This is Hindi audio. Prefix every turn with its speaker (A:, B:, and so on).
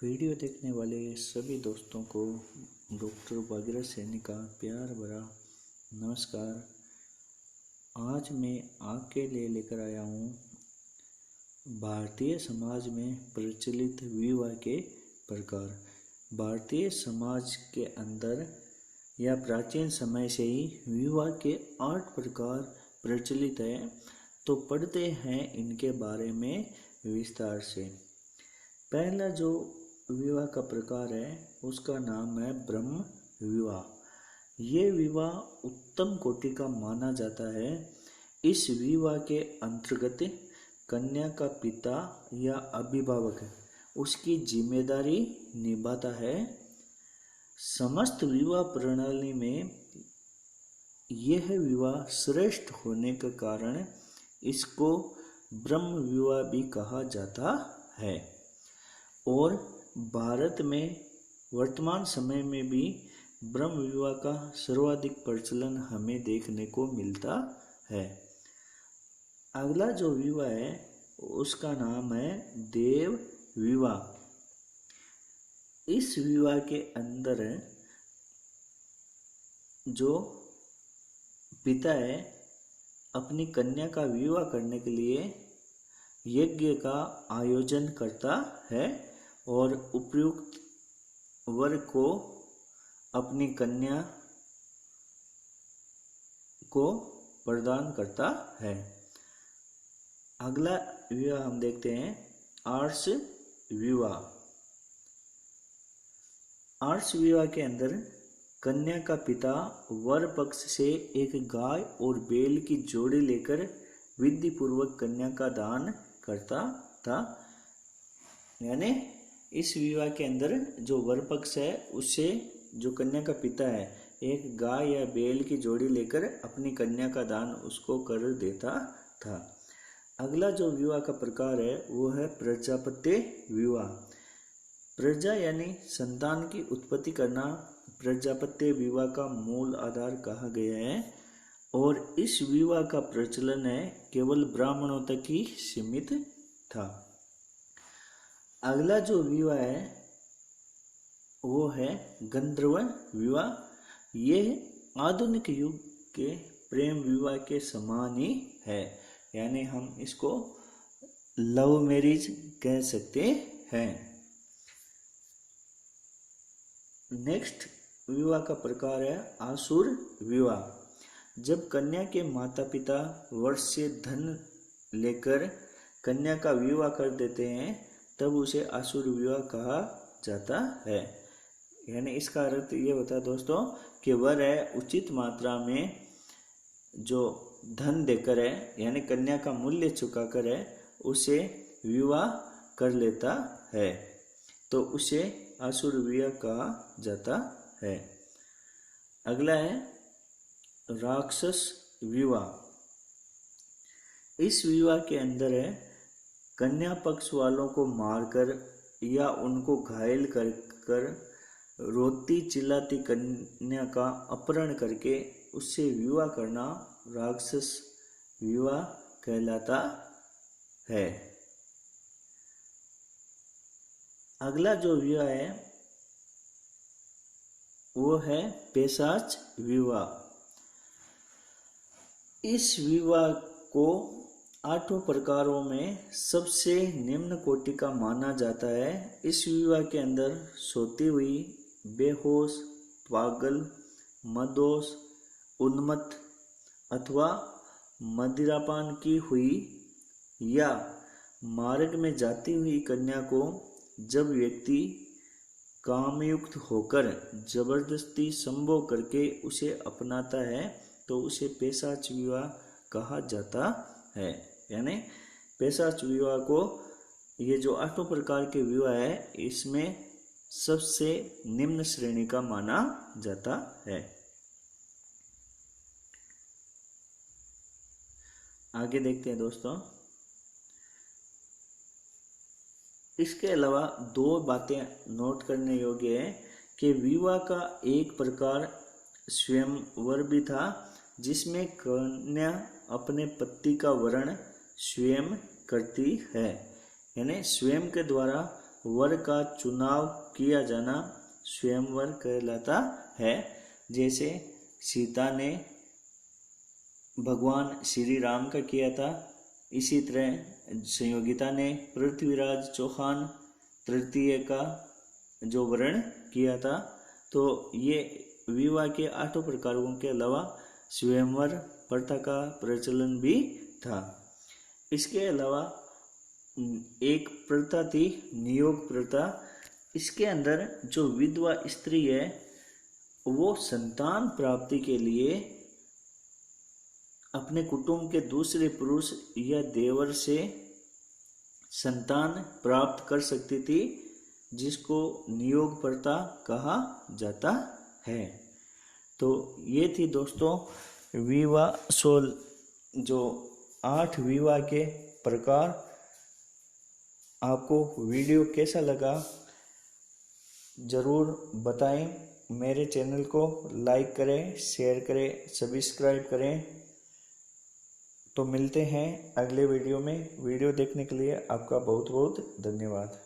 A: वीडियो देखने वाले सभी दोस्तों को डॉक्टर भागीरथ सैनी का प्यार भरा नमस्कार। आज मैं आपके लिए लेकर आया हूँ भारतीय समाज में प्रचलित विवाह के प्रकार। भारतीय समाज के अंदर या प्राचीन समय से ही विवाह के 8 प्रकार प्रचलित है, तो पढ़ते हैं इनके बारे में विस्तार से। पहला जो विवाह का प्रकार है उसका नाम है ब्रह्म विवाह। ये विवाह उत्तम कोटि का माना जाता है। इस विवाह के अंतर्गत कन्या का पिता या अभिभावक उसकी जिम्मेदारी निभाता है। समस्त विवाह प्रणाली में यह विवाह श्रेष्ठ होने के कारण इसको ब्रह्म विवाह भी कहा जाता है। और भारत में वर्तमान समय में भी ब्रह्म विवाह का सर्वाधिक प्रचलन हमें देखने को मिलता है। अगला जो विवाह है उसका नाम है देव विवाह। इस विवाह के अंदर जो पिता है अपनी कन्या का विवाह करने के लिए यज्ञ का आयोजन करता है और उपयुक्त वर को अपनी कन्या को प्रदान करता है। अगला विवाह हम देखते हैं आर्ष विवाह। आर्ष विवाह के अंदर कन्या का पिता वर पक्ष से एक गाय और बैल की जोड़ी लेकर विधि पूर्वक कन्या का दान करता था। यानी इस विवाह के अंदर जो वर पक्ष है उससे जो कन्या का पिता है एक गाय या बैल की जोड़ी लेकर अपनी कन्या का दान उसको कर देता था। अगला जो विवाह का प्रकार है वो है प्रजापत्य विवाह। प्रजा यानी संतान की उत्पत्ति करना प्रजापत्य विवाह का मूल आधार कहा गया है और इस विवाह का प्रचलन है केवल ब्राह्मणों तक ही सीमित था। अगला जो विवाह है वो है गंधर्व विवाह। यह आधुनिक युग के प्रेम विवाह के समान ही है, यानी हम इसको लव मैरिज कह सकते हैं। नेक्स्ट विवाह का प्रकार है आसुर विवाह। जब कन्या के माता पिता वर्ष से धन लेकर कन्या का विवाह कर देते हैं तब उसे आसुर विवाह कहा जाता है। यानी इसका अर्थ ये होता है दोस्तों कि वर है उचित मात्रा में जो धन देकर है यानी कन्या का मूल्य चुकाकर है उसे विवाह कर लेता है, तो उसे आसुर विवाह कहा जाता है। अगला है राक्षस विवाह। इस विवाह के अंदर है कन्या पक्ष वालों को मारकर या उनको घायल कर रोती चिल्लाती कन्या का अपहरण करके उससे विवाह करना राक्षस विवाह कहलाता है। अगला जो विवाह है वो है पिशाच विवाह। इस विवाह को 8 प्रकारों में सबसे निम्न कोटि का माना जाता है। इस विवाह के अंदर सोती हुई, बेहोश, पागल, मदोश, उन्मत्त अथवा मदिरापान की हुई या मार्ग में जाती हुई कन्या को जब व्यक्ति कामयुक्त होकर जबरदस्ती संभोग करके उसे अपनाता है तो उसे पिशाच विवाह कहा जाता है। यानी पिशाच विवाह को ये जो 8 प्रकार के विवाह है इसमें सबसे निम्न श्रेणी का माना जाता है। आगे देखते हैं दोस्तों। इसके अलावा 2 बातें नोट करने योग्य है कि विवाह का एक प्रकार स्वयंवर भी था जिसमें कन्या अपने पति का वरण स्वयं करती है, यानी स्वयं के द्वारा वर का चुनाव किया जाना स्वयंवर कहलाता है। जैसे सीता ने भगवान श्री राम का किया था, इसी तरह संयोगिता ने पृथ्वीराज चौहान तृतीय का जो वर्ण किया था। तो ये विवाह के 8 प्रकारों के अलावा स्वयंवर प्रथा का प्रचलन भी था। इसके अलावा एक प्रथा थी नियोग प्रथा। इसके अंदर जो विधवा स्त्री है वो संतान प्राप्ति के लिए अपने कुटुंब के दूसरे पुरुष या देवर से संतान प्राप्त कर सकती थी, जिसको नियोग प्रथा कहा जाता है। तो ये थी दोस्तों विवाह 16 जो 8 विवाह के प्रकार। आपको वीडियो कैसा लगा ज़रूर बताएं। मेरे चैनल को लाइक करें, शेयर करें, सब्सक्राइब करें। तो मिलते हैं अगले वीडियो में। वीडियो देखने के लिए आपका बहुत बहुत धन्यवाद।